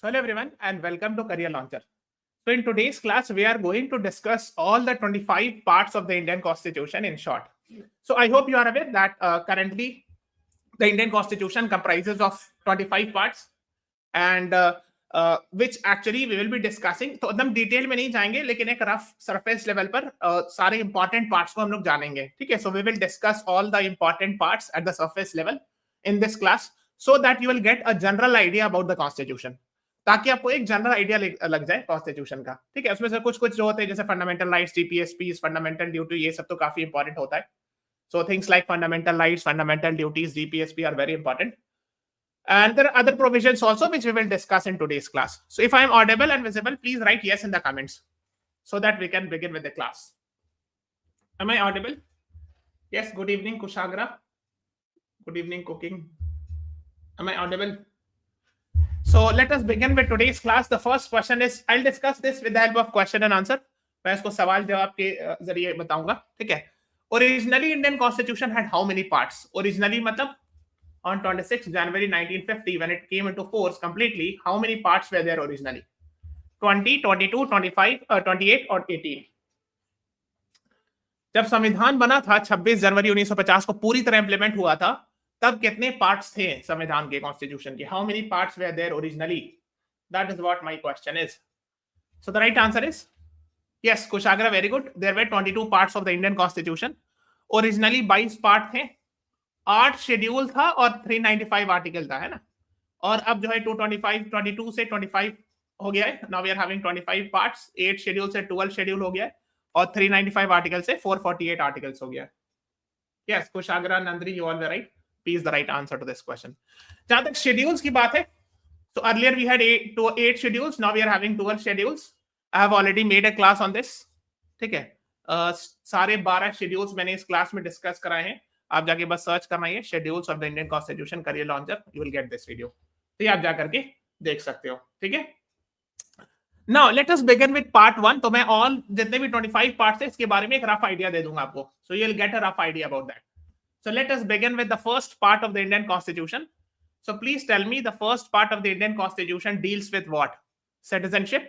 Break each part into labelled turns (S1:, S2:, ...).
S1: So hello everyone and welcome to Career Launcher. So in today's class, we are going to discuss all the 25 parts of the Indian Constitution in short. So I hope you are aware that currently the Indian Constitution comprises of 25 parts and which actually we will be discussing. तो एकदम detail में नहीं जाएंगे लेकिन एक rough surface level पर सारे important parts को हम लोग जानेंगे. ठीक है, so we will discuss all the important parts at the surface level in this class so that you will get a general idea about the Constitution. ताकि आपको एक जनरल आइडिया लग जाए कॉन्स्टिट्यूशन का. ठीक है, उसमें से कुछ कुछ जो होते हैं जैसे fundamental rights, DPSPs, fundamental duty, ये सब तो काफी इंपॉर्टेंट होता है. So things like fundamental rights, fundamental duties, DPSP are very important. And there are other provisions also which we will discuss in today's class. So if I am audible and visible, please write yes in the comments so that we can begin with the class. Am I audible? Yes. Good evening, Kushagra. Good evening, Cooking. Am I audible? So let us begin with today's class. The first question is, I'll discuss this with the help of question and answer. मैं इसको सवाल जवाब के जरिए बताऊंगा. ठीक है. Originally Indian Constitution had how many parts? Originally मतलब on 26 January 1950 when it came into force completely, how many parts were there originally? 20, 22, 25, 28 और 18. जब संविधान बना था 26 जनवरी 1950 को पूरी तरह इंप्लीमेंट हुआ था, तब कितने पार्ट्स थे संविधान के, कॉन्स्टिट्यूशन के? How many parts were there originally? That is what my question is. So the right answer is yes, Kushagra, very good. There were 22 parts of the Indian constitution. Originally 22 part थे, 8 schedule था और 395 article था, है ना. और अब जो है 225 22 से 25 हो गया है. Now we are having 25 parts. 8 schedule से 12 शेड्यूल हो गया है और 395 आर्टिकल से 448 आर्टिकल्स हो गया है. Yes, Kushagra, Nandini, you all were right. P is the right answer to this question. जहां तक शेड्यूल्स की बात है, so earlier we had 8 schedules, now we are having 12 schedules. I have already made a class on this. ठीक है, सारे 12 schedules मैंने इस क्लास में डिस्कस कराए हैं. आप जाके बस सर्च करना है schedules of the Indian constitution career launcher, you will get this video. तो ये आप जा करके देख सकते हो. ठीक है, now let us begin with part 1. तो मैं ऑल जितने भी 25 पार्ट्स है इसके बारे में एक रफ आइडिया दे दूंगा आपको. So you will get a rough idea about that. So let us begin with the first part of the Indian Constitution. So please tell me, the first part of the Indian Constitution deals with what? Citizenship,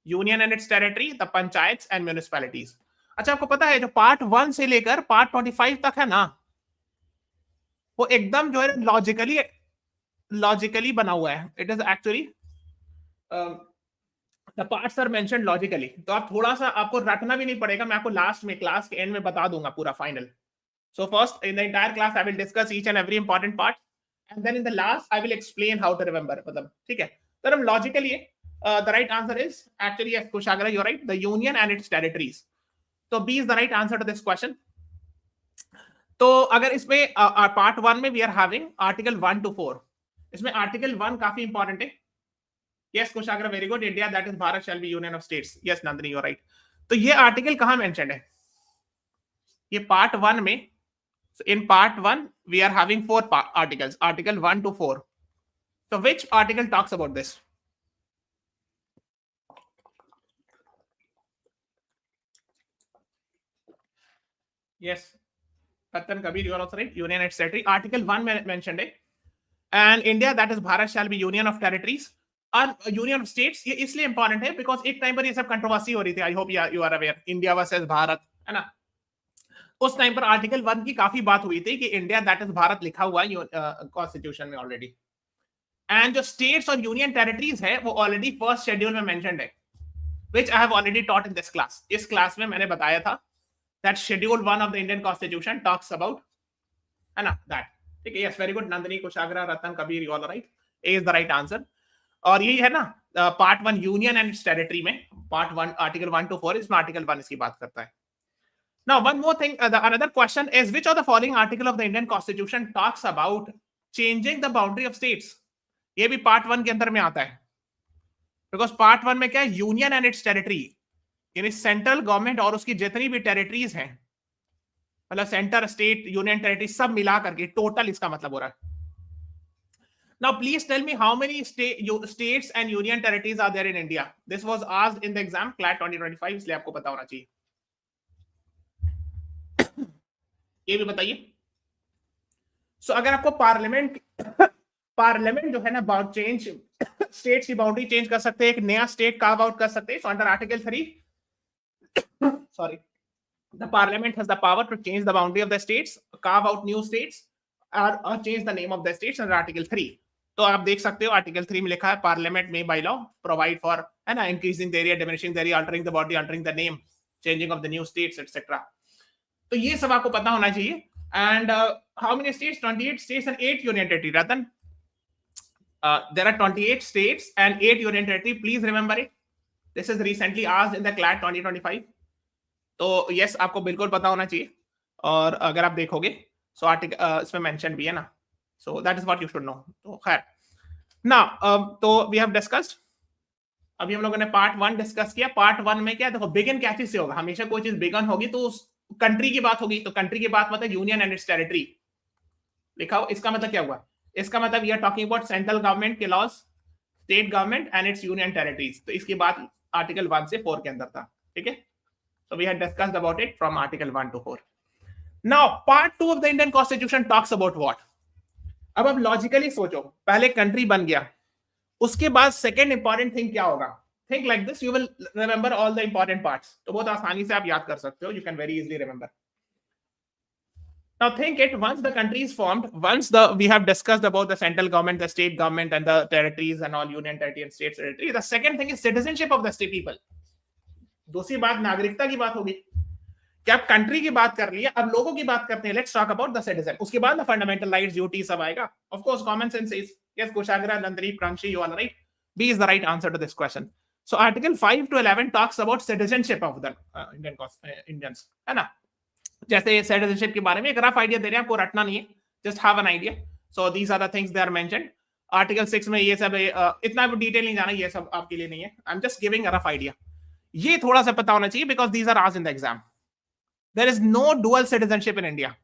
S1: union and its territory, the panchayats and municipalities. अच्छा, आपको पता है जो part 1 से लेकर part 25 तक है ना, वो एकदम जो है लॉजिकली बना हुआ है. It is actually the parts are mentioned logically. तो आप थोड़ा सा, आपको रखना भी नहीं पड़ेगा, मैं आपको लास्ट में क्लास के एंड में बता दूंगा पूरा final. So first, in the entire class, I will discuss each and every important part, and then in the last, I will explain how to remember. मतलब ठीक है. तो हम logically, the right answer is actually yes, Kushagra, you're right. The union and its territories. So B is the right answer to this question. तो अगर इसमें part 1 में we are having article 1 to 4. इसमें article 1 काफी important है. Yes, Kushagra, very good. India, that is Bharat shall be union of states. Yes, Nandini, you're right. तो ये article कहाँ mentioned है? ये part 1 में. So in part 1, we are having 4 articles, article 1 to 4. So which article talks about this? Yes, Ratan Kabir, you are also right. Union and territory. Article 1 mentioned it. And India, that is Bharat shall be union of territories. और union of states ये इसलिए important है because एक time पर ये सब controversy हो रही थी. I hope you are aware, India versus Bharat, है ना. उस टाइम पर आर्टिकल 1 की काफी बात हुई थी कि इंडिया दैट इज भारत लिखा हुआ है कॉन्स्टिट्यूशन में ऑलरेडी. एंड जो स्टेट्स और यूनियन टेरिटरीज है वो ऑलरेडी फर्स्ट शेड्यूल में मेंशन्ड है, which I have already taught in this class. इस क्लास में मैंने बताया था that schedule 1 of the Indian constitution talks about, है ना, दैट. ठीक है, yes, very good. Nandini, Kushagra, Ratan, Kabir, you all right. A is the right answer. और यही है ना part 1 union and its territory में, पार्ट 1 आर्टिकल 1 to 4, इसमें आर्टिकल 1 इसकी बात करता है. Now, one more thing, another question is, which of the following article of the Indian Constitution talks about changing the boundary of states? ये भी part 1 के अंदर में आता है. बिकॉज पार्ट 1 में क्या है, यूनियन एंड इट्स टेरिटरी, यानी सेंट्रल गवर्नमेंट और उसकी जितनी भी टेरिटरीज हैं, मतलब सेंटर, स्टेट, यूनियन टेरिटरी सब मिला करके टोटल इसका मतलब हो रहा है. Now, please tell me how many states and union territories are there in India? This was asked in the exam CLAT 2025, इसलिए आपको पता होना चाहिए. ये भी बताइए. सो अगर आपको पार्लियामेंट जो है ना चेंज स्टेट्स की बाउंड्री चेंज कर सकते हैं, एक नया स्टेट कार्व आउट कर सकते हैं. So under article 3 sorry, the parliament has the power to change the boundary of the states, carve out new states, or change the name of the states under article 3. तो आप देख सकते हो article 3 में लिखा है पार्लियामेंट में by law provide for, है ना, increasing the area, diminishing the area, altering the body, altering the name, changing of the new states etcetera. तो ये सब आपको पता होना चाहिए. And how many states? 28 states and 8 union territory. Ratan, there are 28 states and 8 union territory. Please remember it. This is recently asked in the CLAT 2025. तो yes, आपको बिल्कुल पता होना चाहिए. और अगर आप देखोगे सो आर्टिकल इसमें मेंशन भी है ना. सो that is what you should no. तो खैर ना, तो वी हैव डिस्कस्ड. अभी हम लोगों ने पार्ट 1 डिस्कस किया. पार्ट 1 में क्या, देखो बिगिन क्या चीज से होगा. हमेशा कोई चीज बिगन होगी तो उस कंट्री की बात होगी. तो कंट्री की बात मतलब यूनियन एंड इट्स टेरिटरी लिखा हो. इसका मतलब क्या हुआ? इसका मतलब we are talking about central government के laws, state government and its union territories. तो इसकी बात आर्टिकल 1 से 4 के अंदर था. ठीक है. So we had discussed about it from article 1 to 4. Now part 2 of the Indian Constitution talks about what? अब आप लॉजिकली सोचो, पहले कंट्री बन गया, उसके बाद सेकेंड इंपॉर्टेंट थिंग क्या होगा? Think like this, you will remember all the important parts. तो बहुत आसानी से आप याद कर सकते हो. You can very easily remember. Now think it, once the country is formed, once we have discussed about the central government, the state government and the territories and all union territory and state territory, the second thing is citizenship of the state people. दूसरी बात नागरिकता की बात होगी कि आप country की बात कर लिया, अब लोगों की बात करते हैं. Let's talk about the citizen. उसके बाद द फंडामेंटल राइट्स, ड्यूटी सब आएगा. Of course common sense is yes. Kushagra, Nandari, Pranshi, you are right. B is the right answer to this question. So article 5 to 11 talks about citizenship of the Indians, है ना. जैसे citizenship के बारे में एक rough idea दे रहे हैं, आपको रटना नहीं है, just have an idea. So these are the things they are mentioned. Article 6 में ये सब इतना डिटेल नहीं जाना, ये सब आपके लिए नहीं है. I am just giving a rough idea. ये थोड़ा सा पता होना चाहिए because these are asked in the exam. There is no dual citizenship in India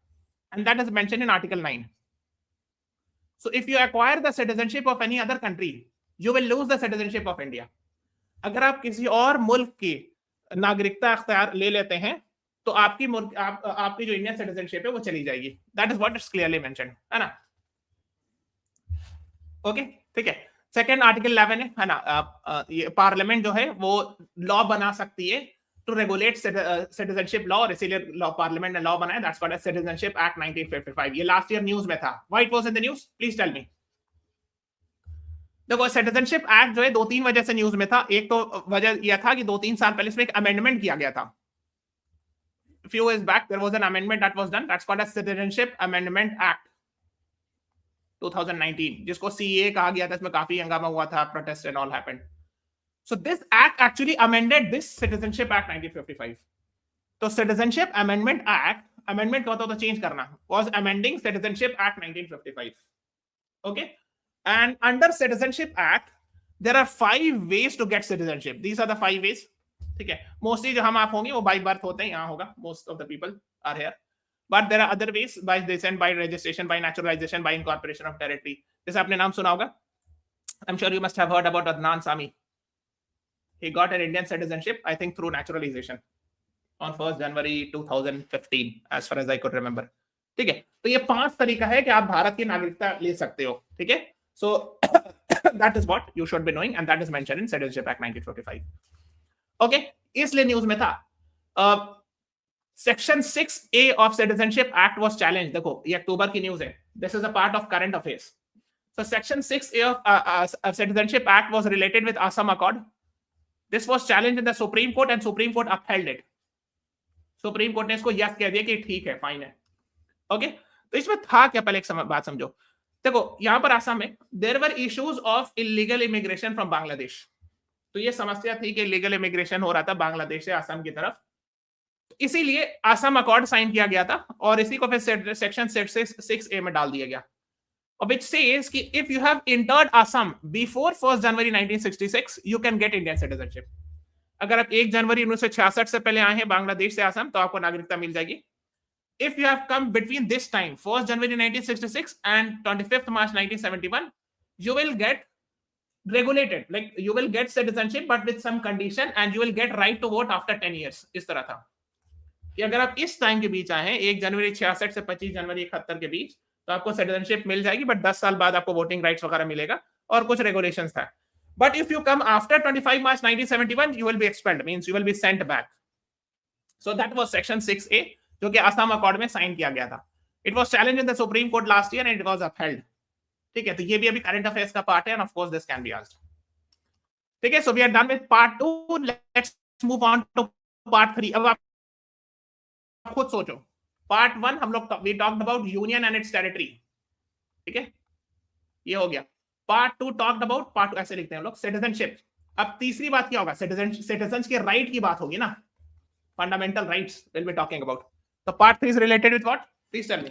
S1: and that is mentioned in article 9. So if you acquire the citizenship of any other country, you will lose the citizenship of India. अगर आप किसी और मुल्क की नागरिकता अख्तियार ले लेते हैं तो आपकी जो इंडियन सिटीजनशिप है वो चली जाएगी. That is what is clearly mentioned, है ना. ओके, ठीक है. सेकेंड आर्टिकल 11 है ना. ये पार्लियामेंट जो है वो लॉ बना सकती है टू रेगुलेट सिटीजनशिप लॉ, और इसीलिए लॉ पार्लियामेंट ने लॉ बनाया. That's called as citizenship act 1955. ये लास्ट ईयर न्यूज में था. Why it was in the news? Please tell me. देखो सिटीजनशिप एक्ट जो है 2-3 वजह से न्यूज में था. एक तो वजह यह था कि 2-3 साल पहले इसमें एक अमेंडमेंट किया गया था. few years back there was an amendment that was done. That's called as Citizenship Amendment Act 2019, जिसको CA कहा गया था. इसमें काफी हंगामा हुआ था, protest and all happened. So this act actually amended this Citizenship Act 1955. तो Citizenship Amendment Act, amendment होता तो change करना, was amending Citizenship Act 1955. Okay, and under Citizenship Act there are 5 ways to get citizenship. These are the 5 ways. ठीक है. Mostly जो हम आप होंगे वो बाय बर्थ होते हैं, यहाँ होगा. Most of the people are here, but there are other ways, by descent, by registration, by naturalisation, by incorporation of territory. जैसे आपने नाम सुना होगा, I am sure you must have heard about Adnan Sami. He got an Indian citizenship I think through naturalisation on 1 January 2015 as far as I could remember. ठीक है. तो ये 5 तरीका है कि आप भारत की नागरिकता ले सकते हो. ठीक है. So that is what you should be knowing and that is mentioned in citizenship act 1955. Okay, इसलिए न्यूज में था. Section 6A of citizenship act was challenge. देखो ये अक्टूबर की न्यूज है. This is a part of current affairs. So section 6A of citizenship act was related with Assam accord. This was challenge in the Supreme court and supreme court upheld it. Supreme court ने इसको yes कह दिया कि ठीक है, fine है. Okay, तो इसमें था क्या, पहले एक बात समझो. देखो यहां पर असम में there were issues of illegal immigration from Bangladesh. तो ये समस्या थी कि लीगल इमिग्रेशन हो रहा था बांग्लादेश से असम की तरफ. इसीलिए असम अकॉर्ड साइन किया गया था और इसी को फिर सेक्शन 6A में डाल दिया गया, which says कि if you have entered Assam before 1 January 1966 you can get Indian citizenship. अगर आप 1 जनवरी 1966 से पहले आए हैं बांग्लादेश से असम तो आपको नागरिकता मिल जाएगी. If you have come between this time 1 January 1966 and 25th March 1971 you will get regulated, like you will get citizenship but with some condition and you will get right to vote after 10 years. इस तरह था कि अगर आप इस time के बीच आए हैं 1 जनवरी 66 से 25 जनवरी 71 के बीच तो आपको सिटीजनशिप मिल जाएगी, बट 10 साल बाद आपको वोटिंग राइट्स वगैरह मिलेगा और कुछ रेगुलेशंस था. But if you come after 25 March 1971 you will be expelled, means you will be sent back. So that was section 6A जो कि असम अकॉर्ड में साइन किया गया था. It was challenged in the Supreme Court last year and it was upheld. ठीक है, तो ये भी अभी करंट अफेयर्स का पार्ट है and of course this can be asked. ठीक है, so we are done with part 2. Let's move on to part 3. अब आप खुद सोचो, पार्ट 1 हम लोग we talked about union and its territory. ठीक है, ये हो गया. पार्ट 2 टॉक्ड अबाउट, पार्ट 2 ऐसे लिखते हैं हम लोग, सिटीजनशिप. अब तीसरी बात क्या होगा, सिटीजन्स के राइट की बात होगी ना, fundamental rights will be talking about. तो part 3 is related with what, please tell me.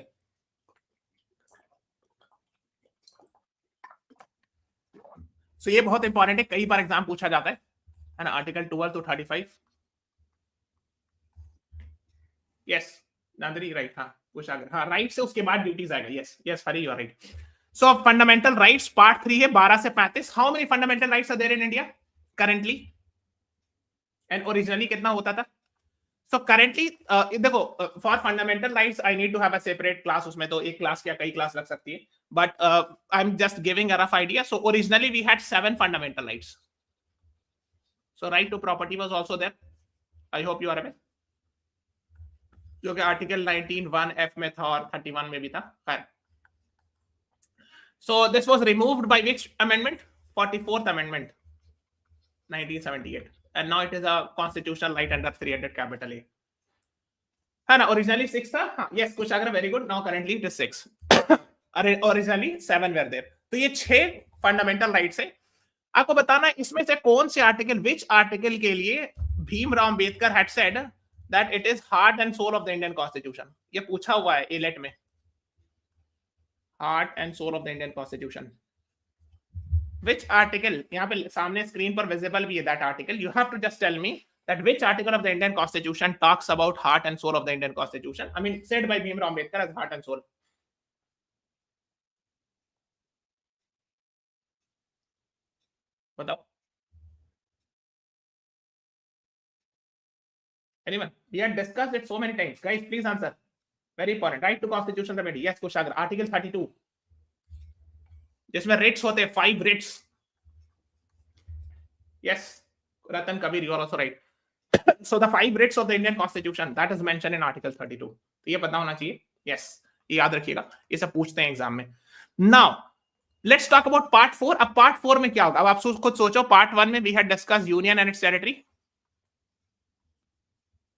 S1: So ये बहुत इंपॉर्टेंट है, कई बार एग्जाम पूछा जाता है ना. Article 12 to 35. Yes Nandari, right. हाँ कुछ आगे, हाँ राइट से उसके बाद ड्यूटीज आएगा. Yes yes Hari, you are right. So fundamental rights part 3 है 12 से 35. How many fundamental rights are there in India currently and originally कितना होता था. सो करेंटली देखो, for fundamental rights I need to have a separate class. उसमें तो एक class क्या कई क्लास लग सकती है, but I am just giving a rough idea. So originally we had 7 fundamental rights. So right to property was also there. I hope you are aware, जो कि आर्टिकल 19(1)(f) में था और 31 में भी था. खैर, so this was removed by which amendment? 44th amendment 1978, and now it is a constitutional right under 300 capital A. है ना, originally 6 था. हाँ yes Kushagra, very good. Now currently it is 6. originally 7 were there. तो ये 6 फंडामेंटल राइट्स है. आपको बताना है इसमें से कौन से आर्टिकल, विच आर्टिकल के लिए Bhimrao Ambedkar had said that it is heart and soul of the Indian constitution. ये पूछा हुआ है AILET में, heart and soul of the Indian constitution. Which article, यहाँ पे सामने स्क्रीन पर विजिबल भी है that article. You have to just tell me that which article of the Indian constitution talks about heart and soul of the Indian constitution. I mean said by Bhimrao Ambedkar as heart and soul. बताओ. Anyone? We had discussed it so many times. Guys, please answer. Very important. Right to Constitution Remedy. Yes, Kushagar. Article 32. जिसमें Ritz होते हैं, 5 Ritz. Yes, Ratan Kabir, you are also right. So the 5 writs of the Indian Constitution that is mentioned in Article 32. तो ये पता होना चाहिए. Yes, ये याद रखिएगा, ये सब पूछते हैं एग्जाम में. Now, let's talk about Part 4. अब Part 4 में क्या होगा? अब आप खुद सोचो. Part 1 में we had discussed union and its territory.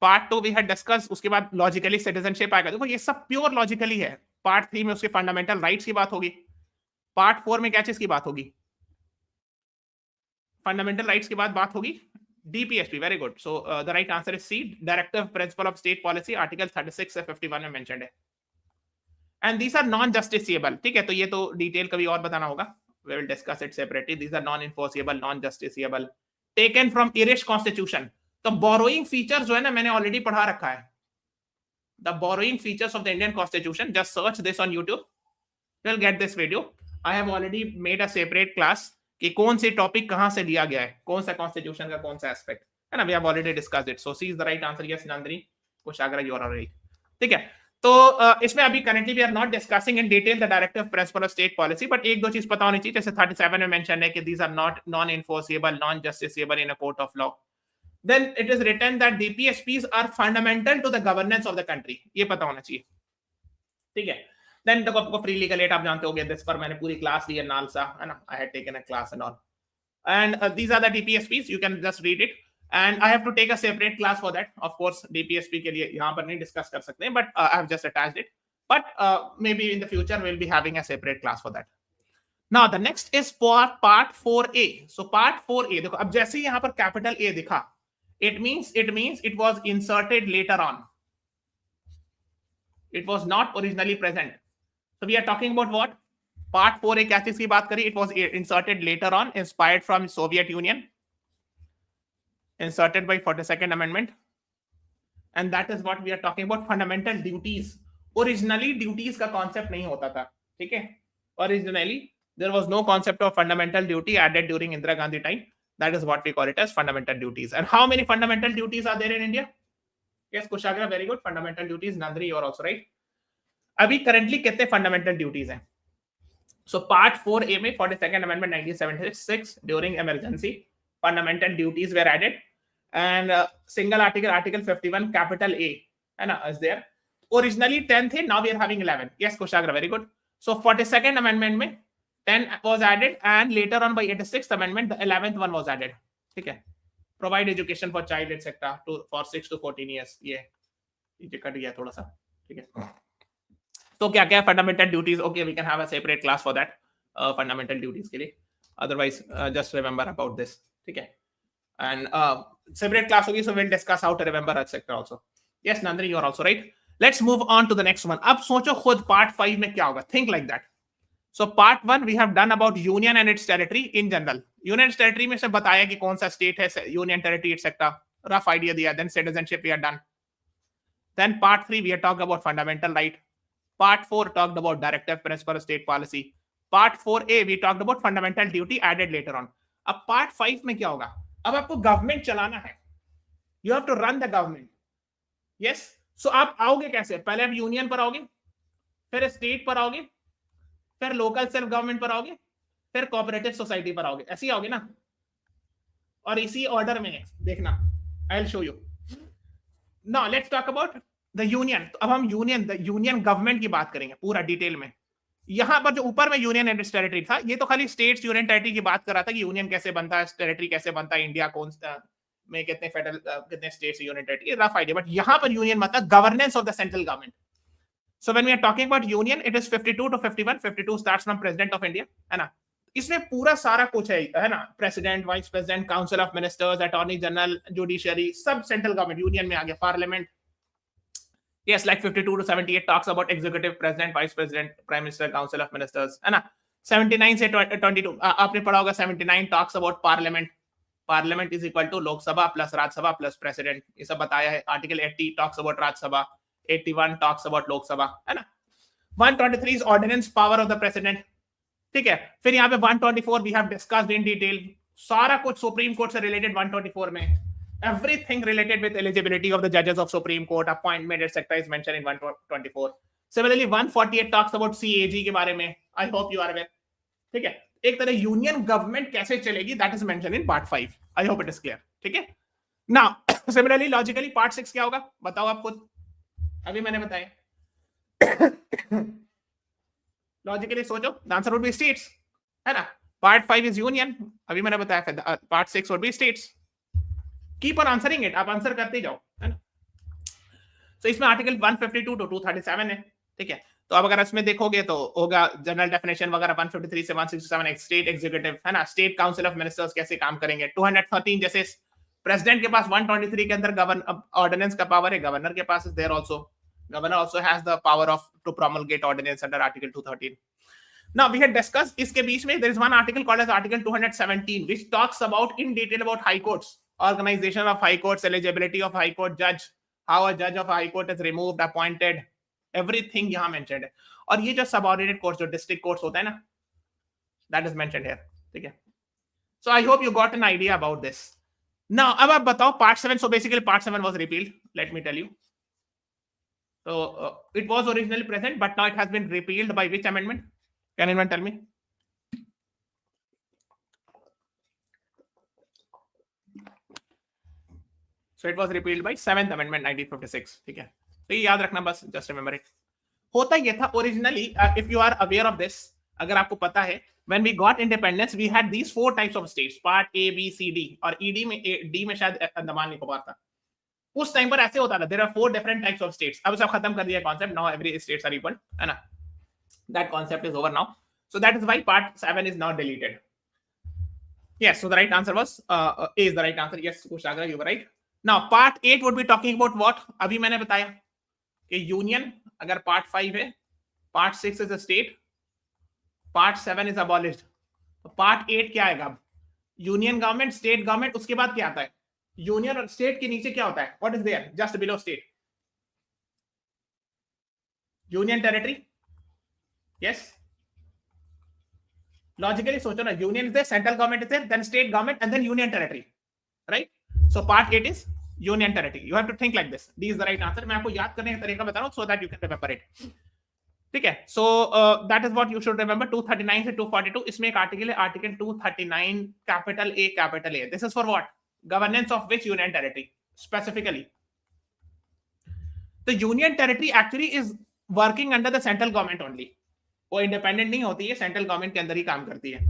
S1: Part 2 we had discussed, उसके बाद लॉजिकली सिटीजनशिप आएगा. देखो ये सब प्योर लॉजिकली है. Part 3 में उसके फंडामेंटल राइट्स की बात होगी. Part 4 में क्या चीज की बात होगी? फंडामेंटल राइट्स की बात होगी. DPSP, very good. So the right answer is C, directive principle of state policy, article 36 से 51 में मेंशन्ड है. And these are non justiciable. ठीक है, तो ये तो डिटेल कभी और बताना होगा. We will discuss it separately. These are non enforceable, non justiciable, taken from Irish constitution. तो बोरोइंग फीचर जो है ना, मैंने ऑलरेडी पढ़ा रखा है. The borrowing features of the Indian constitution, just search this on YouTube, you will get this video. I have already made a separate class कि कौन से टॉपिक कहां से लिया गया है, कौन सा कॉन्स्टिट्यूशन का कौन सा एस्पेक्ट है ना. We have already discussed it. So C is the right answer. Yes Nandini, Kushagra, you are right. ठीक है, तो इसमें अभी currently we are not discussing in detail the directive principle of state policy, but एक दो चीज पता होनी चाहिए. जैसे 37 में मेंशन है कि these are not non enforceable, non justiciable in a court of law. Then it is written that DPSPs are fundamental to the governance of the country. ये पता होना चाहिए. ठीक है. Then देखो आपको फ्री लीगल एड आप जानते होंगे, दिस पर मैंने पूरी क्लास ली है नालसा, है ना. I had taken a class and all. And these are the DPSPs. You can just read it. And I have to take a separate class for that. Of course, DPSP के लिए यहाँ पर नहीं discuss कर सकते, but I have just attached it. But maybe in the future we'll be having a separate class for that. Now the next is for Part 4A. So Part 4A देखो, अब जैसे यहाँ पर कैपिटल A दिखा, it means it was inserted later on. It was not originally present. So we are talking about what? Part 4A क्या चीज की बात करी? It was inserted later on, inspired from Soviet Union, inserted by 42nd Amendment, and that is what we are talking about. Fundamental duties. Originally duties का concept नहीं होता था. ठीक है? Originally there was no concept of fundamental duty added during Indira Gandhi time. That is what we call it as fundamental duties. And how many fundamental duties are there in India? Yes, Kushagra, very good. Fundamental duties. Nandri, you are also right. अभी currently कितने fundamental duties हैं? So part 4A में 42nd amendment 1976 during emergency fundamental duties were added and single article 51 capital A है ना is there. Originally 10 थे, now we are having 11. Yes Kushagra, very good. So 42nd amendment में 10 was added and later on by 86th amendment the 11th one was added. ठीक है. Provide education for child etc. for 6 to 14 years. ये cut गया थोड़ा सा. ठीक है. तो क्या क्या fundamental duties? Okay, we can have a separate class for that fundamental duties के लिए. Otherwise just remember about this. ठीक है. एंड सेपरेट क्लास होगी, so will discuss how to remember etcetera also. Yes Nandini, you are also right. Let's move on to the next one. अब सोचो खुद part 5 में क्या होगा. Think like that. So part 1 we have done about union and its territory in general. Union and its territory में से बताया कि कौन सा state है, union territory etc. Rough idea दिया. Then citizenship we are done. Then part 3 we have talked about fundamental right. Part 4 talked about directive principle state policy. Part 4A we talked about fundamental duty added later on. अब part 5 में क्या होगा? अब आपको government चलाना है. You have to run the government. Yes. So आप आओगे कैसे? पहले आप यूनियन पर आओगे, फिर स्टेट पर आओगे, फिर लोकल सेल्फ गवर्नमेंट पर आओगे, फिर कोऑपरेटिव सोसाइटी पर आओगे. ऐसे ही आओगे ना, और इसी ऑर्डर में देखना. I will show you. Now let's talk about the union. अब हम यूनियन गवर्नमेंट की बात करेंगे पूरा डिटेल में. यहां पर जो ऊपर में यूनियन एंड टेरिटरी था, ये तो खाली स्टेट्स यूनियन टेरिटरी की बात कर रहा था कि यूनियन कैसे बनता है, टेरिटरी कैसे बनता है, इंडिया कौन में कितने फेडरल कितने states union territory, rough idea. But यहां पर यूनियन मतलब governance of the central government. So when we are talking about union, it is 52 to 51. 52 starts from President of India, है ना. इसमें पूरा सारा कुछ है ना. President, vice president, council of ministers, attorney general, judiciary, सब सेंट्रल गवर्नमेंट. यूनियन में आ गया parliament. Yes, like 52 to 78 talks about executive, president, vice president, prime minister, council of ministers, है ना. 79 से 22 आपने पढ़ा होगा. 79 talks about parliament. Parliament is equal to Lok Sabha plus Rajya Sabha plus president. ये सब बताया है. Article 80 talks about Rajya Sabha. 81 talks about Lok Sabha, है ना. 123 is ordinance power of the president. ठीक है. फिर यहाँ पे 124 we have discussed in detail. सारा कुछ सुप्रीम कोर्ट से रिलेटेड 124 में. Everything related with eligibility of the judges of Supreme Court, appointment etc. is mentioned in 124. Similarly 148 talks about CAG के बारे में. I hope you are aware. ठीक है. एक तरह यूनियन गवर्नमेंट कैसे चलेगी, that is mentioned in part 5. I hope it is clear. ठीक है. Now similarly logically part 6 क्या होगा बताओ आप खुद. अभी मैंने बताया. लॉजिकली सोचो. The answer would be states, है ना. Part 5 is union. अभी मैंने बताया. Part 6 would be states. Keep on answering it. आप आंसर करते जाओ, है ना. तो इसमें आर्टिकल 152 टू 237 है. ठीक है. तो अब अगर इसमें देखोगे तो होगा जनरल डेफिनेशन वगैरह 153 से 167 स्टेट एग्जीक्यूटिव, है ना. स्टेट काउंसिल ऑफ मिनिस्टर्स कैसे काम करेंगे. 213 जैसे प्रेसिडेंट के पास 123 के अंदर गवर्नर ऑर्डिनेंस का पावर है. गवर्नर के पास there also. Governor also has the power to promulgate ordinance under Article 213. Now we had discussed इसके बीच में there is one article called as Article 217 which talks about in detail about high courts, organization of high courts, eligibility of high court judge, how a judge of high court is removed, appointed, everything यहाँ mentioned है. और ये जो subordinate courts जो district courts होता है ना, that is mentioned here. ठीक है. So I hope you got an idea about this. Now अब आप बताओ part 7. So basically part 7 was repealed. Let me tell you. So it was originally present, but now it has been repealed by which amendment? Can anyone tell me? So it was repealed by 7th Amendment 1956. ठीक है. तो ये याद रखना बस. Just remember it. होता ये था originally, if you are aware of this, अगर आपको पता है, when we got independence, we had these 4 types of states. Part A, B, C, D. और ED में D में शायद अंडमान निकोबार था. उस टाइम पर ऐसे होता था. There are 4 different types of states. अब सब खत्म कर दिया concept. Now every states are equal, है ना. That concept is over now. So that is why part 7 is now deleted. Yes, so the right answer was A is the right answer. Yes Kushagra, you were right. Now part 8 would be talking about what. अभी मैंने बताया कि union अगर part 5 है, part 6 is a state, part 7 is abolished. तो part 8 क्या आएगा? Union government, state government. उसके बाद क्या आता है? यूनियन और स्टेट के नीचे क्या होता है? What is there just below state? Union territory. Yes, logically सोचो ना. Union is there, central government is there, then state government and then union territory, right. So part 8 is union territory. You have to think like this. This is the right answer. मैं आपको याद करने का तरीका बता रहा हूं so that you can remember it. ठीक है. So that is what you should remember. 239 से 242 इसमें एक आर्टिकल है, article 239 capital A capital A. This is for what? Governance of which union territory specifically. तो union territory actually is working under the central government only. वो independent नहीं होती है, central government के अंदर ही काम करती है.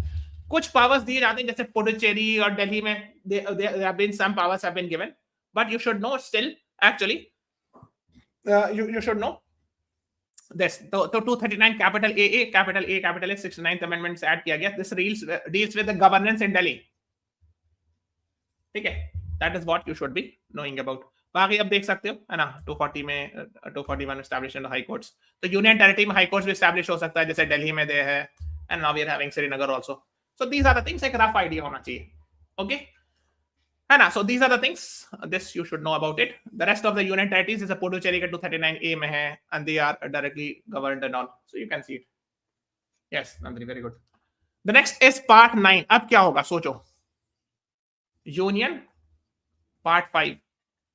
S1: कुछ पावर्स दिए जाते हैं, जैसे पुडुचेरी और दिल्ली में there have been some powers have been given, but you should know still actually you should know this. तो 239 capital A capital A 69th amendment से ऐड किया गया. This deals with the governance in Delhi. ठीक है. That is what you should be knowing about. बाकी अब देख सकते हो है ना, 240 में 241 एस्टैब्लिशमेंट हाई कोर्ट्स. तो यूनियन टेरिटरी में हाई कोर्ट्स भी एस्टैब्लिश हो सकता है, जैसे दिल्ली में दे है, and now we are having Srinagar also. So these are the things, एक रफ आइडिया होना चाहिए. ओके है ना. So these are the things, this you should know about it. The rest of the union territories is Puducherry के 239A में है, and they are directly governed and all. So you can see it. Yes Nandini, very good. The next is part 9. अब क्या होगा सोचो. Union, part 5.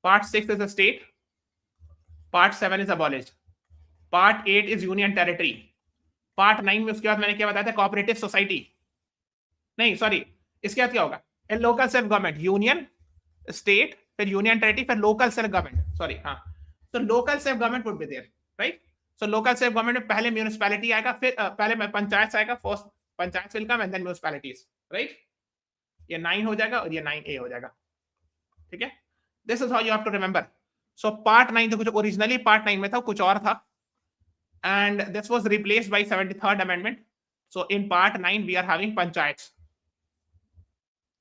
S1: Part 6 is a state. Part 7 is abolished. Part 8 is union territory. Part 9 में उसके बाद मैंने क्या बताया था, cooperative society. नहीं सॉरी, इसके बाद क्या होगा, local self government, union, state, फिर यूनियन टेरिटरी, फिर लोकल सेल्फ गवर्नमेंट. सॉरी हाँ, तो local self government would be there, right. So local self government में पहले म्यूनिसिपैलिटी आएगा, फिर पहले पंचायत आएगा. First panchayat will come and then municipalities, right. ये 9 हो जाएगा और ये 9A हो जाएगा. ठीक है. This is how you have to remember. So part 9 जो कुछ originally part 9 में था कुछ और था, and this was replaced by 73rd amendment. So in part 9 we are having panchayats.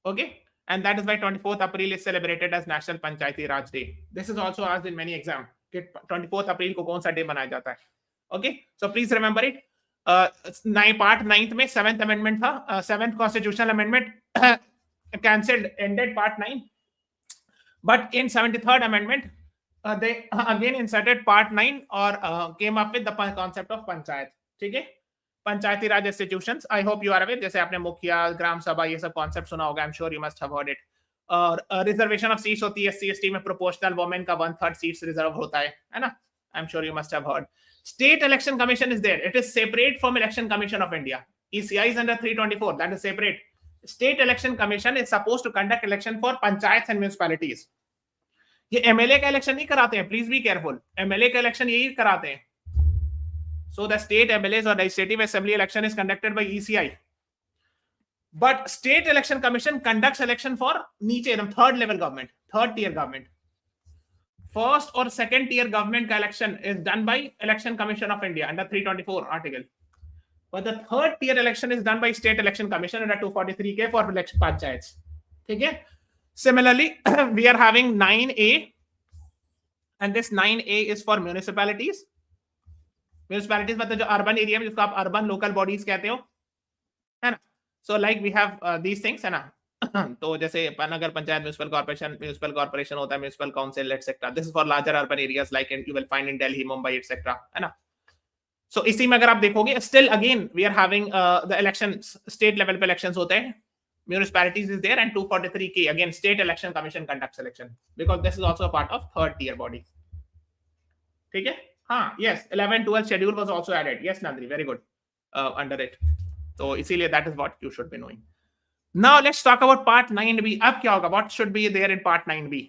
S1: Okay, and that is why 24th April is celebrated as National Panchayati Raj Day. This is also asked in many exam कि 24th April को कौन सा day मनाया जाता है. Okay, so please remember it. Part 9 में 7th amendment था, 7th constitutional amendment cancelled, ended part 9. But in 73rd amendment, they again inserted part 9 or came up with the concept of panchayat. ठीक है. Panchayati Raj institutions, I hope you are aware. जैसे आपने मुखिया, ग्राम सभा, ये सब कॉन्सेप्ट सुना होगा. I am sure you must have heard it. और रिजर्वेशन ऑफ सीट्स होती है SC ST में. प्रोपोर्शनल वुमेन का 1/3 सीट्स रिजर्व होता है ना. I am sure you must have heard. State election commission is there. It is separate from election commission of India. ECI is under 324. That is separate. State Election Commission is supposed to conduct election for panchayats and municipalities. ये MLA का election नहीं कराते हैं, please be careful. MLA का election यही कराते हैं. So the state MLAs or legislative assembly election is conducted by ECI. But State Election Commission conducts election for नीचे एकदम third level government, third tier government. First or second tier government का election is done by Election Commission of India under 324 article. But the third tier election is done by State Election Commission under 243K for election panchayats. ठीक है. Similarly, we are having 9A, and this 9A is for municipalities. Municipalities मतलब जो urban area में, जिसको आप urban local bodies कहते हो, है ना. So like we have these things, है ना. तो जैसे नगर पंचायत, म्युनिसिपल कॉर्पोरेशन होता है, municipal council etcetera. This is for larger urban areas like you will find in Delhi, Mumbai etcetera, है ना. सो इसी में अगर आप देखोगे, still again we are having the elections, state level पे इलेक्शंस होते हैं. Municipalities is there, and 243K again State Election Commission conducts election because this is also a part of third tier body. ठीक है. हाँ, yes, 11-12 schedule was also added. Yes, Nandri, very good. Under it. So इसीलिए that is what you should be knowing. Now let's talk about part 9B. अब क्या होगा? What should be there in part 9B?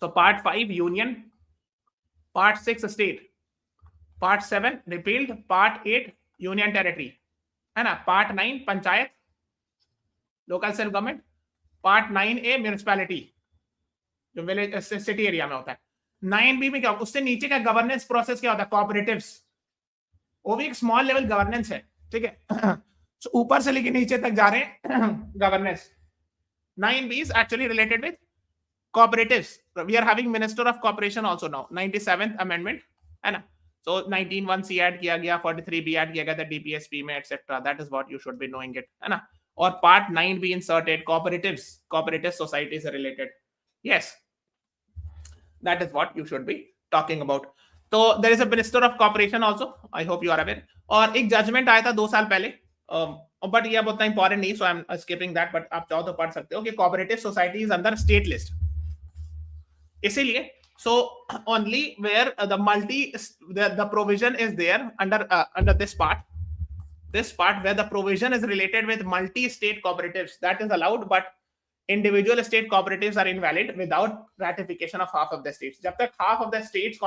S1: So part 5 Union, part 6 State, part 7 repealed, part 8 Union Territory, है ना. part 9 Panchayat, local self government. Part 9A municipality, जो village city area में होता है. 9B में क्या होगा? उससे नीचे का गवर्नेंस प्रोसेस क्या होता है? कोऑपरेटिव्स. वो भी एक स्मॉल लेवल गवर्नेंस है. ठीक है. so, ऊपर से लेके नीचे तक जा रहे हैं governance. 9B is actually related with cooperatives. We are having Minister of Cooperation also now. 97th amendment, है ना. So 19(1)(c) ऐड किया गया, 43(b) ऐड किया गया था DPSP में etcetera. That is what you should be knowing it, है ना. और part 9B inserted cooperatives, cooperative societies are related. Yes, that is what you should be talking about. So there is a Minister of Cooperation also. I hope you are aware. और एक judgement आया था 2 साल पहले, but ये अब उतना important नहीं, so I am skipping that. But आप चाहो तो पढ़ सकते हो कि cooperative society is under state list. इसीलिए So only where the provision is there under this part where the provision is related with multi-state cooperatives, that is allowed, but individual state cooperatives are invalid without ratification of half of the states. जब तक half of the states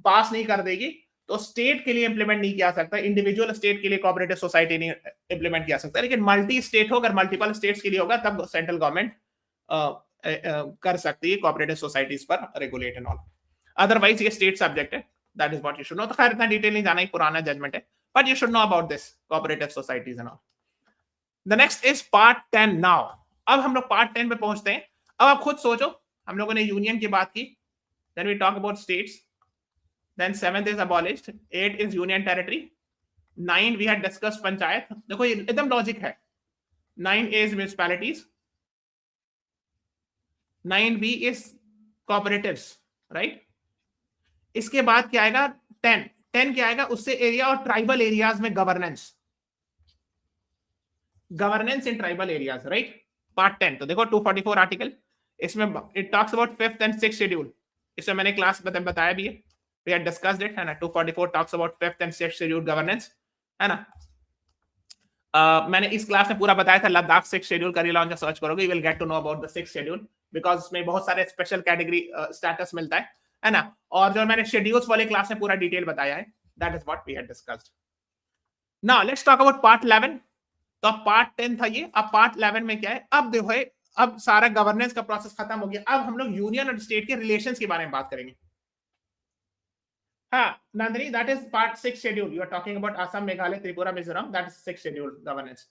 S1: पास नहीं कर देगी तो state के लिए implement नहीं किया सकता, इंडिविजुअल स्टेट के लिए कोऑपरेटिव सोसाइटी नहीं इंप्लीमेंट किया सकता, लेकिन मल्टी स्टेट हो, अगर मल्टीपल स्टेट्स के लिए होगा तब सेंट्रल गवर्नमेंट कर सकती है कोऑपरेटिव सोसाइटीज पर रेगुलेट एंड ऑल, अदरवाइज ये स्टेट सब्जेक्ट है, that is what you should no. तो खैर इतना डिटेल नहीं जाना, ही पुराना जजमेंट है, but you should know about this cooperative societies and all. The next is part 10 now. अब हम लोग पार्ट 10 पे पहुंचते हैं। अब आप खुद सोचो, हम लोगों ने यूनियन की बात की, then we talk about states, then 7th is abolished, 8 is union territory, 9 we had discussed panchayat। देखो ये एकदम लॉजिक है। 9A is municipalities, 9B is cooperatives, right? इसके बाद क्या आएगा 10 क्या आएगा, उससे एरिया और ट्राइबल एरियाज में governance in tribal areas, right? Part 10। तो देखो 244 आर्टिकल, इसमें it talks about 5th and 6th schedule, इसमें मैंने क्लास बताया भी है, we had discussed it, है ना। 244 talks about 5th and 6th schedule governance, है ना। मैंने इस क्लास में पूरा बताया था, लद्दाख 6th schedule कर लॉन्च सर्च करोगे, you will get to know about the 6th schedule because इसमें बहुत सारे स्पेशल कैटेगरी स्टेटस मिलता है ना। और जो मैंने शेड्यूल्स वाले क्लास में पूरा डिटेल बताया है, that is what we had discussed. Now let's talk about part 11। तो अब पार्ट 10 था ये, अब पार्ट 11 में क्या है, अब देखो अब सारा गवर्नेंस का प्रोसेस खत्म हो गया, अब हम लोग यूनियन और स्टेट के रिलेशंस के बारे में बात करेंगे। हाँ Nandini, that is part 6 schedule, you are talking about Assam, Meghalaya, Tripura, Mizoram, that is 6th schedule governance।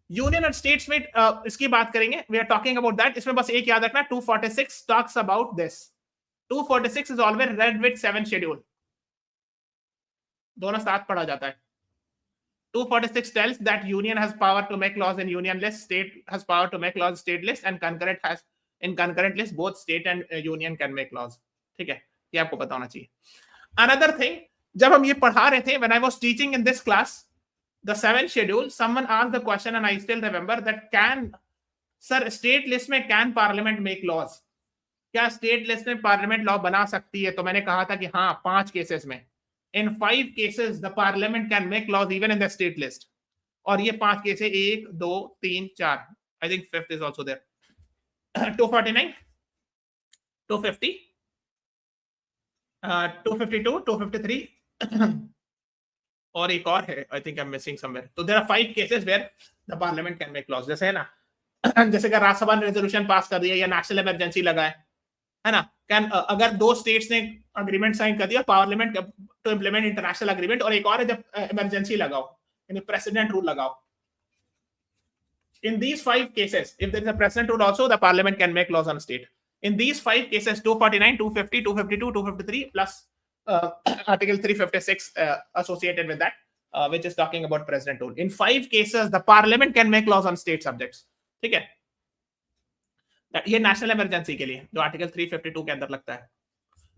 S1: Union और स्टेट्स में इसकी बात करेंगे, we are talking about that। इसमें बस एक याद रखना, 246 talks about this, 246 is always read with 7th schedule, दोनों साथ पढ़ा जाता है। 246 tells that union has power to make laws in union list, state has power to make laws state list, and concurrent list both state and union can make laws। ठीक है, ये आपको पता होना चाहिए। Another thing, जब हम ये पढ़ा रहे थे, when I was teaching in this class, the 7th schedule, someone asked the question and I still remember that sir, state list में can parliament make laws? क्या state list में parliament law बना सकती है? तो मैंने कहा था कि हाँ, 5 cases में, in 5 cases the parliament can make laws even in the state list। और ये 5 केस है, 1 2 3 4, I think 5th is also there। 249, 250, 252, 253 और एक और है, I think I'm missing somewhere। तो there are 5 cases where the parliament can make laws। जैसे है ना, जैसे कि राज्यसभा ने रेजोल्यूशन पास कर दिया या नेशनल इमरजेंसी लगा है ना, अगर 2 स्टेट्स ने अग्रीमेंट साइन कर दिया, parliament to implement international agreement, और एक और है जब इमरजेंसी लगाओ, यानी प्रेसिडेंट रूल लगाओ। In these 5 cases, if there is a precedent rule also, the parliament can make laws on a state। In these 5 cases, 249, 250, 252, 253 plus article 356 associated with that, which is talking about president rule। In 5 cases, the parliament can make laws on state subjects। ठीक है, ये national emergency के लिए जो article 352 के अंदर लगता है।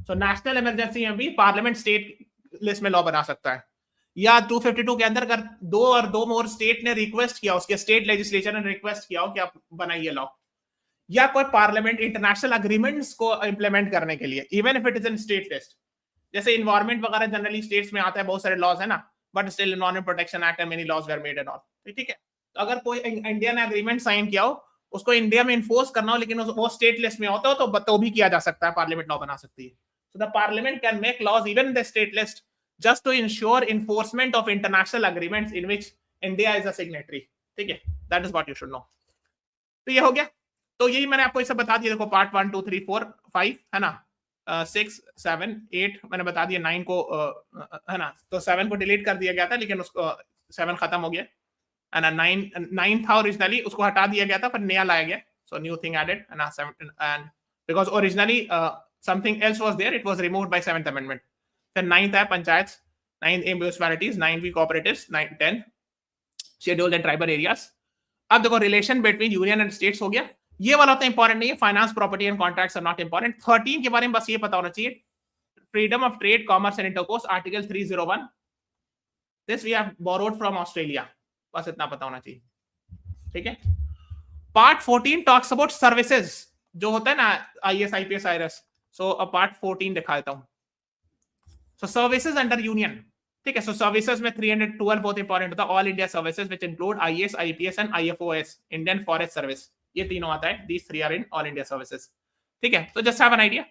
S1: सो नेशनल इमरजेंसी में भी पार्लियामेंट स्टेट लिस्ट में लॉ बना सकता है, या 252 के अंदर अगर 2 और 2 मोर स्टेट ने रिक्वेस्ट किया, उसके स्टेट लेजिस्लेचर ने रिक्वेस्ट किया हो कि आप बनाइए लॉ, या कोई पार्लियामेंट इंटरनेशनल अग्रीमेंट्स को इंप्लीमेंट करने के लिए, even if it is in state list. जैसे इन्वायरमेंट वगैरह जनरली स्टेट्स में आता है, बहुत सारे लॉज है ना, but still environment protection act and many laws were made and all. ठीक है, तो अगर कोई इंडिया ने अग्रीमेंट साइन किया हो, उसको इंडिया में इन्फोर्स करना हो, लेकिन वो स्टेट लिस्ट में होता हो तो भी किया जा सकता है, पार्लियामेंट लॉ बना सकती है। So the parliament can make laws even in the state list just to ensure enforcement of international agreements in which India is a signatory। ठीक है, that is what you should know। तो ये हो गया, तो यही मैंने आपको इसे बता दिया। देखो पार्ट 1 2 3 4 5 है ना, 6 7 8 मैंने बता दिया, 9 को है ना, तो 7 को डिलीट कर दिया गया था, लेकिन उसको 7 खत्म हो गया है ना। 9 था ओरिजिनली, उसको हटा दिया गया था, पर नया लाया गया, सो न्यू थिंग एडेड है ना। 7 and because originally something else was there, it was removed by 7th amendment. फिर 9th है panchayat, 9 municipalities, 9 cooperatives, 9 10 scheduled and tribal areas. अब देखो relation between union and states हो गया, ये वाला तो इंपॉर्टेंट नहीं है, finance property and contracts are not important. 13 के बारे में बस ये पता होना चाहिए, freedom of trade, commerce and intercourse, article 301, this we have borrowed from Australia, बस इतना पता होना चाहिए। ठीक है, पार्ट 14 टॉक्स अबाउट सर्विसेज, जो होता है ना IAS IPS IRS, so part 14 दिखा देता हूं. सो सर्विसेज अंडर यूनियन, ठीक है. सो सर्विसेज में 312 बहुत इंपॉर्टेंट होता है. All India services which include IAS IPS and IFOS, Indian forest service, ये तीनों आता है. These three are in all India services, ठीक है. तो जस्ट हैव एन आइडिया.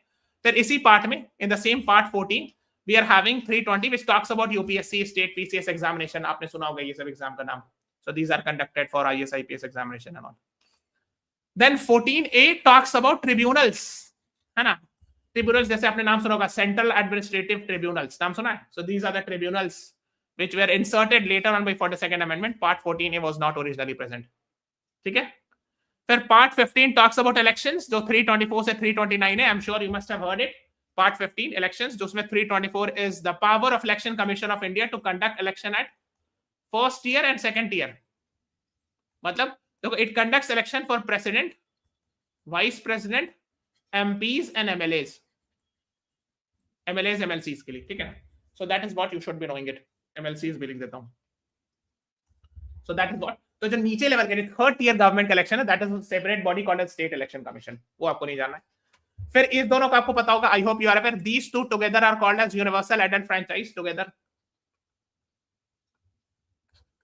S1: फिर इसी पार्ट में in the same part 14 we are having 320 which talks about UPSC state PCS examination. आपने सुना होगा ये सब एग्जाम का नाम. So these are conducted for IAS IPS examination and all. Then 14A talks about tribunals, है ना. ट्रिब्यूनल्स जैसे आपने नाम सुना होगा, सेंट्रल एडमिनिस्ट्रेटिव ट्रिब्यूनल्स, नाम सुना है. So these are the tribunals which were inserted later on by 42nd amendment. Part 14 was not originally present, ठीक है. फिर पार्ट 15 टॉक्स अबाउट इलेक्शंस, जो 324 से 329 है. I am sure you must have heard it. Part 15 elections, जो उसमें 324 is the power of election commission of India to conduct election at first year and second year. मतलब देखो, it conducts election for president, vice president, MPs and MLAs, MLCs के लिए, ठीक है. So that is what you should be knowing it. MLCs भी लिख देता हूं. So that is what. तो जो नीचे लेवल के थर्ड टियर गवर्नमेंट का इलेक्शन है, that is separate body called as state election commission. वो आपको नहीं जानना है. फिर इस दोनों का आपको पता होगा, I hope you are aware, these two together are called as universal adult franchise together.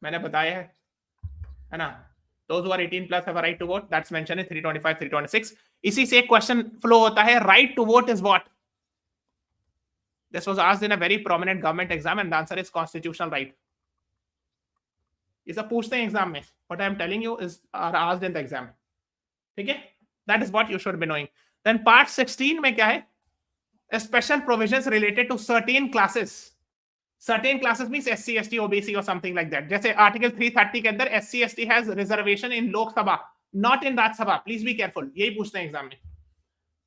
S1: मैंने बताया है ना. Those who are 18 plus have a right to vote. That's mentioned in 325, 326. इसी से एक क्वेश्चन फ्लो होता है, right to vote is what? This was asked in a very prominent government exam and the answer is constitutional right. ये सब पूछते हैं exam में. What I am telling you is are asked in the exam. ठीक है? That is what you should be knowing. Then part 16 में क्या है? Special provisions related to certain classes. Certain classes means SC, ST, OBC or something like that. जैसे article 330 के अंदर SC, ST has reservation in लोक सभा, not in राज्य सभा. Please be careful. यही पूछते हैं एग्जाम में,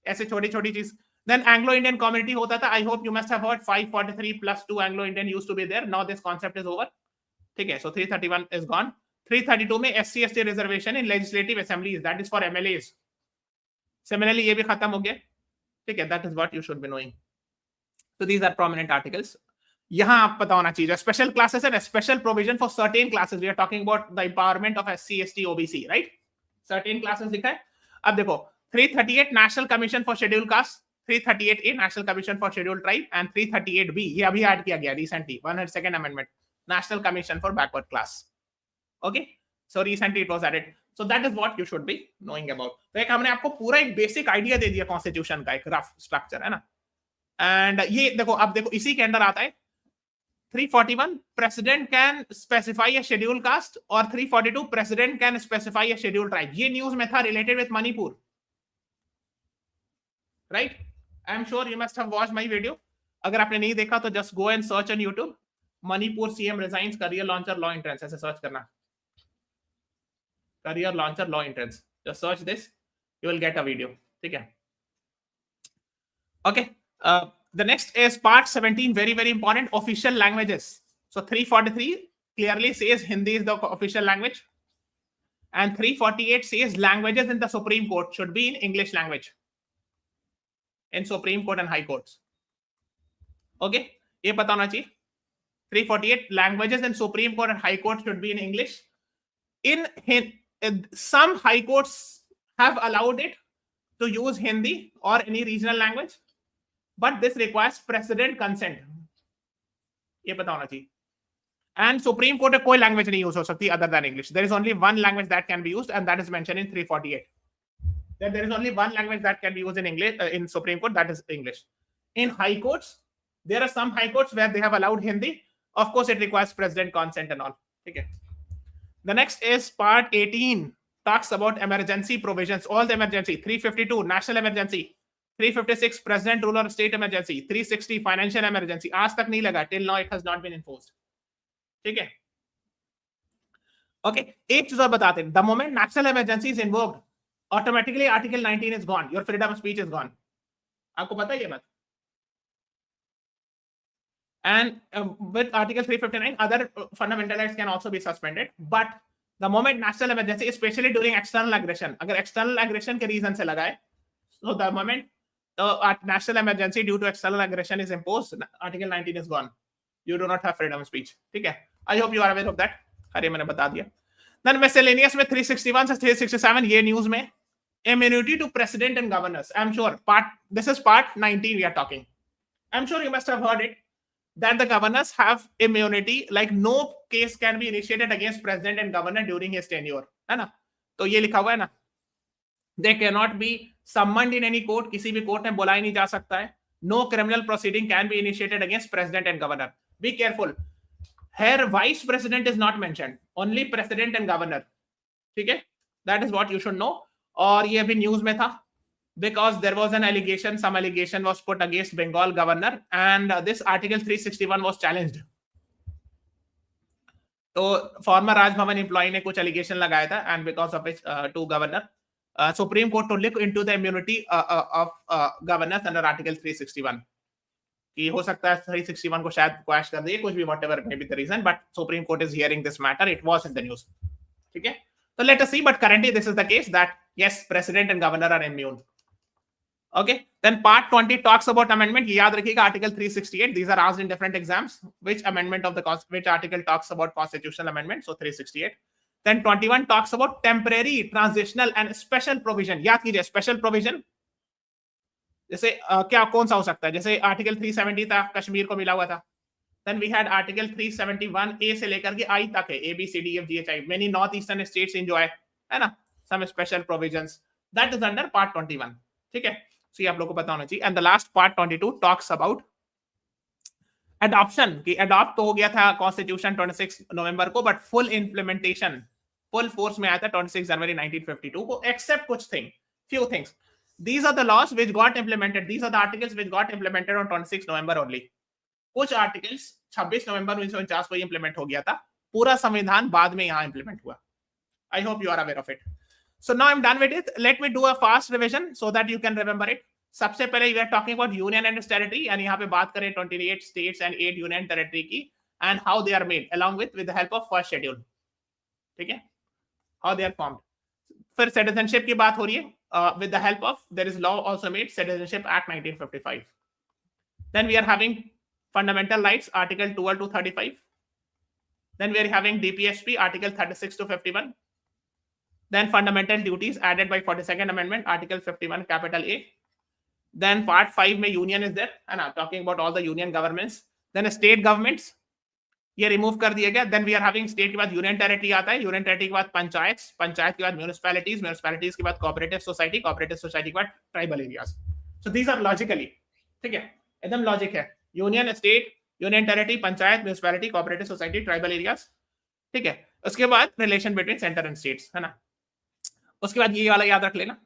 S1: ऐसे छोटी छोटी चीज. Then Anglo-Indian community होता था. I hope you must have heard 543 plus 2 Anglo-Indian used to be there. Now this concept is over. ठीक है. So 331 is gone. 332 में SC, ST reservation in legislative assemblies. That is for MLAs. Similarly ये भी खत्म हो गया. ठीक है. That is what you should be knowing. So these are prominent articles. यहां आप पता होना चाहिए. Special classes and special provision for certain classes. We are talking about the empowerment of SC, ST, OBC, right. Certain classes लिखा है. अब देखो 338 national commission for schedule caste, 338A national commission for schedule tribe and 338B ये अभी add किया गया recently, 102nd amendment, national commission for backward class. Okay, so recently it was added. So that is what you should be knowing about. तो एक हमने आपको पूरा एक बेसिक आइडिया दे दिया कॉन्स्टिट्यूशन का, एक रफ स्ट्रक्चर है ना. एंड ये देखो, अब देखो इसी के अंदर आता है 341 president can specify a schedule caste और 342 president can specify a schedule tribe. ये न्यूज में था related with Manipur, right? I am sure you must have watched my video. अगर आपने नहीं देखा तो just go and search on YouTube. Manipur CM resigns career launcher law entrance, ऐसे search करना, career launcher law entrance. Just search this, you will get a video. ठीक है? Okay. The next is part 17, very very important, official languages. So 343 clearly says Hindi is the official language, and 348 says languages in the Supreme Court should be in English language in Supreme Court and High Courts. Okay, ये पता होना चाहिए. 348 languages in Supreme Court and High Court should be in English. In some High Courts have allowed it to use Hindi or any regional language, but this requires precedent consent. ये पता होना चाहिए. And Supreme Court में कोई language नहीं use हो सकती other than English. There is only one language that can be used, and that is mentioned in 348. That there is only one language that can be used in English in Supreme Court, that is English. In High Courts, there are some High Courts where they have allowed Hindi. Of course, it requires president consent and all. Okay. The next is part 18. Talks about emergency provisions. All the emergency. 352 national emergency. 356 president rule or state emergency. 360 financial emergency. आज तक नहीं लगा. Till now it has not been enforced. ठीक है. Okay. एक चीज और बताते हैं. The moment national emergency is invoked, automatically Article 19 is gone. Your freedom of speech is gone. आपको पता है ये बात? And with Article 359, other fundamental rights can also be suspended. But the moment national emergency, especially during external aggression, अगर external aggression के reason से लगाए, so the moment national emergency due to external aggression is imposed, Article 19 is gone. You do not have freedom of speech. ठीक है? I hope you are aware of that. अरे मैंने बता दिया. Then miscellaneous में 361 से 367 ये न्यूज में immunity to president and governors. I'm sure this is part 19 we are talking. I'm sure you must have heard it, that the governors have immunity, like no case can be initiated against president and governor during his tenure, है ना? तो ये लिखा हुआ है ना, they cannot be summoned in any court, किसी भी कोर्ट में बुलाया नहीं जा सकता है. No criminal proceeding can be initiated against president and governor. Be careful. Here vice president is not mentioned, only president and governor. ठीक है? That is what you should know. और ये भी न्यूज में था, because there was an allegation, some allegation was put against Bengal governor, and this article 361 was challenged. तो farmer Raj Bhavan employ ने कुछ एलिगेशन लगाया था, and because of which to governor, Supreme Court to look into the immunity of governors under article 361. कि हो सकता है 361 को शायद क्वैश कर दिए, कुछ भी, whatever may be the reason, but Supreme Court is hearing this matter. It was in the news. ठीक है? So let us see, but currently this is the case that yes, president and governor are immune. Okay, then part 20 talks about amendment. याद रखिएगा article 368. These are asked in different exams. Which amendment of which article talks about constitutional amendment? So 368. Then 21 talks about temporary, transitional and special provision. याद कीजिए, special provision जैसे क्या कौन सा हो सकता है? जैसे आर्टिकल 370 था, कश्मीर को मिला हुआ था. Then we had article 371A से लेकर के I तक है, A B C D F G H I. Many north eastern states enjoy, है ना, some special provisions. That is under part 21. ठीक है? So ये आप लोगों को पता होना चाहिए. And the last part 22 talks about adoption. कि adopt तो हो गया था constitution 26 नवंबर को, but full implementation, full force में आया था 26 जनवरी 1952 को, except कुछ few things. These are the laws which got implemented. These are the articles which got implemented on 26 November only. कुछ आर्टिकल्स 26 नवंबर 1949 को इंप्लीमेंट हो गया था, पूरा संविधान बाद में यहाँ इंप्लीमेंट हुआ. I hope you are aware of it. So now I'm done with it. Let me do a fast revision so that you can remember it. सबसे पहले we are talking about union and its territory, and यहाँ पे बात करें 28 states and 8 union territory की, and how they are made along with the help of first schedule. ठीक है? How they are formed. फिर citizenship की बात हो रही है, with the help of, there is law also made, Citizenship Act 1955. Then we are having fundamental rights, article 12 to 35. Then we are having DPSP, article 36 to 51. Then fundamental duties added by 42nd amendment, article 51 capital A. Then part 5 में union is there, and I'm talking about all the union governments. Then state governments, ये remove कर दिया गया. Then we are having state के बाद union territory आता है, union territory के बाद पंचायत, पंचायत के बाद municipalities, municipalities के बाद cooperative society, cooperative society के बाद tribal areas. So these are logically, ठीक है, एकदम logic है. Union, state, union territory, panchayat, municipality, cooperative society, tribal areas. ठीक है. उसके बाद relation between center and states, है ना. उसके बाद ये वाला याद रख लेना.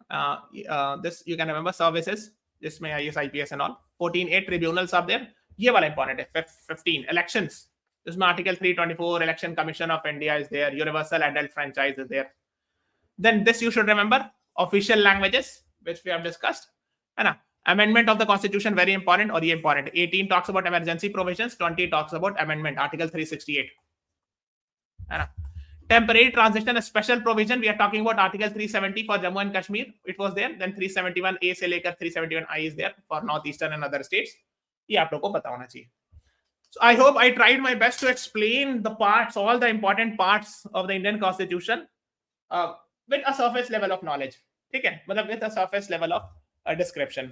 S1: This you can remember, services, जिसमें IAS, IPS and all. 14A tribunals are there. ये वाला important है. 15 elections. इसमें article 324 election commission of India is there. Universal adult franchise is there. Then this you should remember, official languages which we have discussed, है ना. Amendment of the constitution, very important, और ये important. 18 talks about emergency provisions, 20 talks about amendment, article 368, है ना. Temporary transition, a special provision, we are talking about article 370 for Jammu and Kashmir, it was there. Then 371A से लेकर 371I is there for northeastern and other states. ये आप लोगों को पता होना चाहिए. So I hope I tried my best to explain the parts, all the important parts of the Indian Constitution with a surface level of knowledge. ठीक है, मतलब with a surface level of description.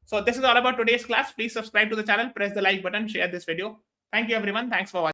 S1: So this is all about today's class. Please subscribe to the channel, press the like button, share this video. Thank you everyone. Thanks for watching.